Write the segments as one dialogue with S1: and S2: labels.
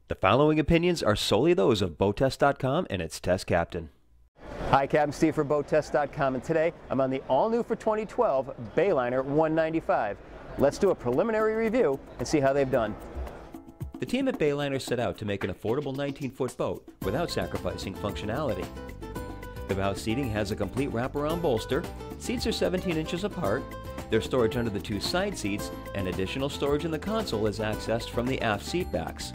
S1: The following opinions are solely those of BoatTest.com and its test captain.
S2: Hi, Captain Steve for BoatTest.com, and today I'm on the all-new for 2012 Bayliner 195. Let's do a preliminary review and see how they've done.
S1: The team at Bayliner set out to make an affordable 19-foot boat without sacrificing functionality. The bow seating has a complete wraparound bolster, seats are 17 inches apart, there's storage under the two side seats, and additional storage in the console is accessed from the aft seat backs.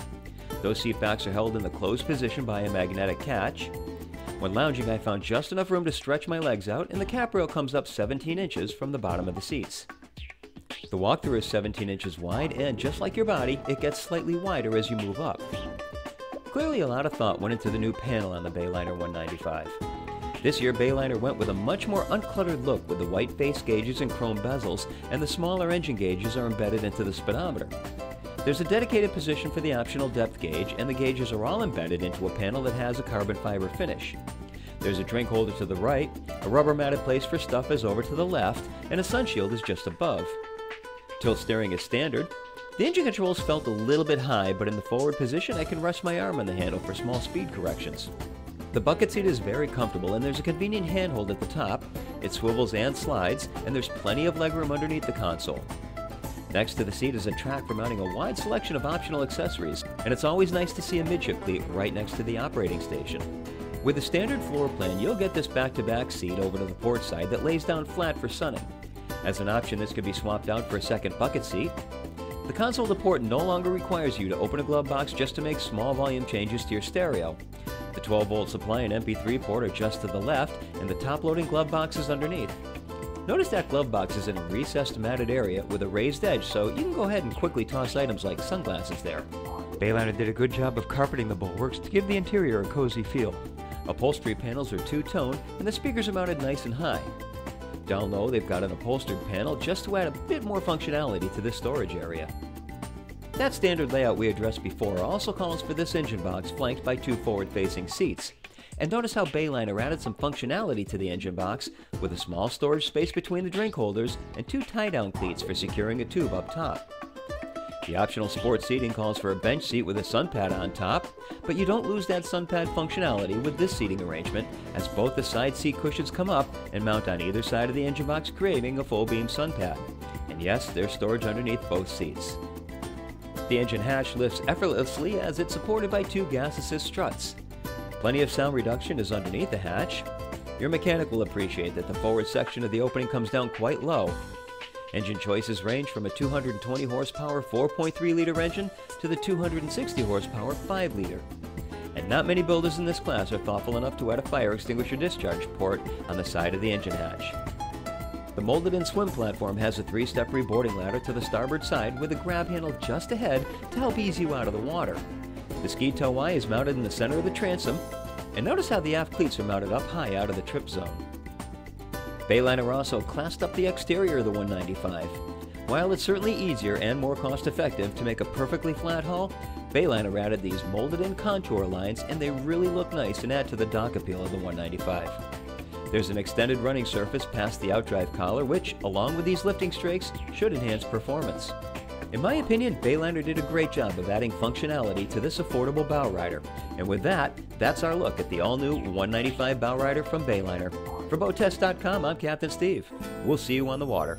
S1: Those seat backs are held in the closed position by a magnetic catch. When lounging, I found just enough room to stretch my legs out, and the cap rail comes up 17 inches from the bottom of the seats. The walk-through is 17 inches wide, and just like your body, it gets slightly wider as you move up. Clearly a lot of thought went into the new panel on the Bayliner 195. This year, Bayliner went with a much more uncluttered look with the white face gauges and chrome bezels, and the smaller engine gauges are embedded into the speedometer. There's a dedicated position for the optional depth gauge, and the gauges are all embedded into a panel that has a carbon fiber finish. There's a drink holder to the right, a rubber matted place for stuff is over to the left, and a sun shield is just above. Tilt steering is standard. The engine controls felt a little bit high, but in the forward position I can rest my arm on the handle for small speed corrections. The bucket seat is very comfortable, and there's a convenient handhold at the top. It swivels and slides, and there's plenty of legroom underneath the console. Next to the seat is a track for mounting a wide selection of optional accessories, and it's always nice to see a midship cleat right next to the operating station. With the standard floor plan, you'll get this back-to-back seat over to the port side that lays down flat for sunning. As an option, this could be swapped out for a second bucket seat. The console to port no longer requires you to open a glove box just to make small volume changes to your stereo. The 12-volt supply and MP3 port are just to the left, and the top-loading glove box is underneath. Notice that glove box is in a recessed matted area with a raised edge, so you can go ahead and quickly toss items like sunglasses there. Bayliner did a good job of carpeting the bulwarks to give the interior a cozy feel. Upholstery panels are two-tone, and the speakers are mounted nice and high. Down low, they've got an upholstered panel just to add a bit more functionality to this storage area. That standard layout we addressed before also calls for this engine box flanked by two forward-facing seats. And notice how Bayliner added some functionality to the engine box with a small storage space between the drink holders and two tie-down cleats for securing a tube up top. The optional sport seating calls for a bench seat with a sun pad on top, but you don't lose that sun pad functionality with this seating arrangement, as both the side seat cushions come up and mount on either side of the engine box, creating a full beam sun pad. And yes, there's storage underneath both seats. The engine hatch lifts effortlessly as it's supported by two gas assist struts. Plenty of sound reduction is underneath the hatch. Your mechanic will appreciate that the forward section of the opening comes down quite low. Engine choices range from a 220 horsepower 4.3-liter engine to the 260 horsepower 5-liter. And not many builders in this class are thoughtful enough to add a fire extinguisher discharge port on the side of the engine hatch. The molded-in swim platform has a 3-step reboarding ladder to the starboard side with a grab handle just ahead to help ease you out of the water. The ski tow eye is mounted in the center of the transom, and notice how the aft cleats are mounted up high out of the trip zone. Bayliner also classed up the exterior of the 195. While it's certainly easier and more cost-effective to make a perfectly flat hull, Bayliner added these molded-in contour lines, and they really look nice and add to the dock appeal of the 195. There's an extended running surface past the outdrive collar, which, along with these lifting strakes, should enhance performance. In my opinion, Bayliner did a great job of adding functionality to this affordable bow rider. And with that, that's our look at the all-new 195 bow rider from Bayliner. For BoatTest.com, I'm Captain Steve. We'll see you on the water.